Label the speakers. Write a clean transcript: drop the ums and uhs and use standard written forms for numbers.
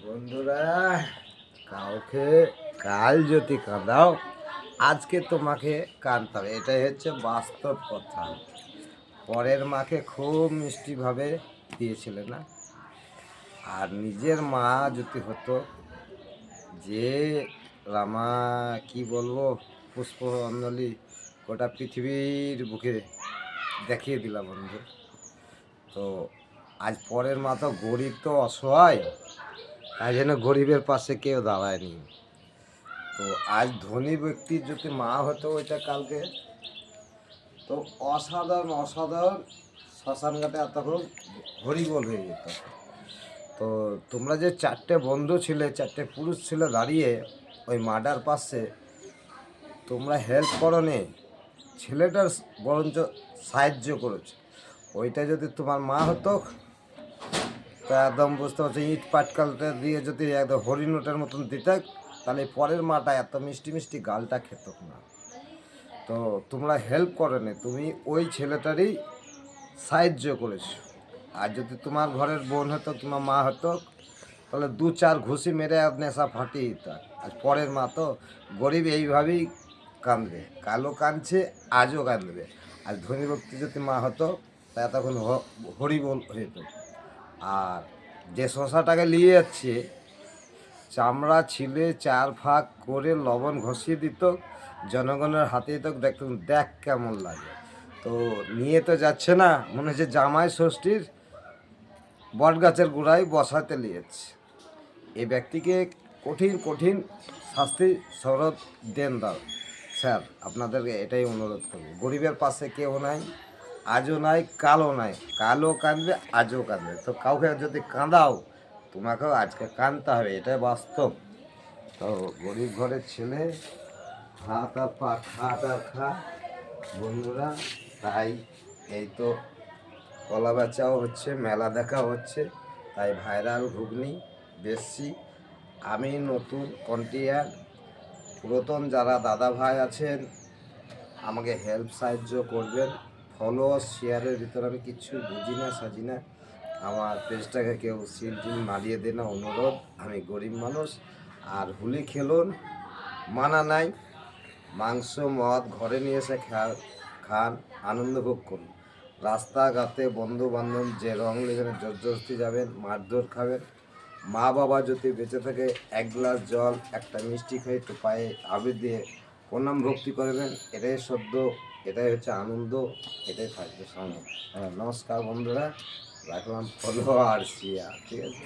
Speaker 1: বন্ধুরা, কাউকে কাল যদি কাঁদাও আজকে তোমাকে কাঁদতে হবে, এটাই হচ্ছে বাস্তব কথা। পরের মাকে খুব মিষ্টিভাবে দিয়েছিলে না, আর নিজের মা যদি হতো যে রামা কি বলবো, পুষ্পাঞ্জলি গোটা পৃথিবীর বুকে দেখিয়ে দিলাম বন্ধু। তো আজ পরের মা তো গরিব, তো অসহায়, তাই জন্য গরিবের পাশে কেউ দাঁড়ায়নি। তো আজ ধনী ব্যক্তির যদি মা হতো ওইটা কালকে, তো অসাধারণ অসাধারণ শ্মশানঘাটে তখন হরিবোল হয়ে যেত। তো তোমরা যে চারটে বন্ধু ছিলে, চারটে পুরুষ ছিলে দাঁড়িয়ে ওই মাডার পাশে, তোমরা হেল্প করো নি, ছেলেটার বরঞ্চ সাহায্য করেছো। ওইটা যদি তোমার মা হতো তা একদম বুঝতে পারছো, ইট পাটকালটা দিয়ে যদি একদম হরিণটার মতন দিতে, তাহলে পরের মাটা এত মিষ্টি মিষ্টি গালটা খেত না। তো তোমরা হেল্প করেনি, তুমি ওই ছেলেটারই সাহায্য করেছো। আর যদি তোমার ঘরের বোন হতো, তোমার মা হতো, তাহলে দু চার ঘুষি মেরে নেশা ফাটিয়ে দিত। আর পরের মা তো গরিব এইভাবেই কাঁদবে, কালো কাঁদছে আজও কাঁদবে। আর ধনী ব্যক্তি যদি মা হতো তা তখন হরিবোল হতো। আর যে শশাটাকে নিয়ে যাচ্ছে, চামড়া ছিলে চার ভাগ করে লবণ ঘষিয়ে দিত, জনগণের হাতে তো দেখতাম, দেখ কেমন লাগে। তো নিয়ে তো যাচ্ছে না, মনে হচ্ছে জামাই ষষ্ঠীর বট গাছের গোড়ায় বসাতে নিয়েছে। এই ব্যক্তিকে কঠিন কঠিন শাস্তি শরৎ দেন দাও স্যার, আপনাদেরকে এটাই অনুরোধ করব। গরিবের পাশে কেউ নাই, আজও নাই, কালও নাই, কালও কাঁদবে আজও কাঁদবে। তো কাউকে যদি কাঁদাও তোমাকেও আজকে কাঁদতে হবে, এটাই বাস্তব। তো গরিব ঘরের ছেলে, হাত আর পা খাট আর খা বন্ধুরা। তাই এই তো কলা বেচাও হচ্ছে, মেলা দেখা হচ্ছে, তাই ভাইরাল ঘুগনি বেশি। আমি নতুন কন্টিয়ার, পুরাতন যারা দাদা ভাই আছেন আমাকে হেল্প সাহায্য করবেন। ফলো শেয়ারের ভিতরে আমি কিচ্ছু বুঝি না সাজি না, আমার পেজটাকে কেউ সিল টিল মারিয়ে দে না, অনুরোধ। আমি গরিব মানুষ। আর হোলি খেলুন, মানা নাই, মাংস মদ ঘরে নিয়ে এসে খান, আনন্দ ভোগ করুন। রাস্তাঘাটে বন্ধু বান্ধব যে রং লেগে জোরজস্তি যাবেন, মারধর খাবেন। মা বাবা যদি বেঁচে থাকে এক গ্লাস জল একটা মিষ্টি খেয়ে একটু পায়ে আবির দিয়ে প্রণাম ভক্তি করবেন, এটাই সদ্য, এটাই হচ্ছে আনন্দ, এটাই থাকবে সামনে। হ্যাঁ, নমস্কার বন্ধুরা, রাখলাম ফলো আর শেয়ার, ঠিক আছে।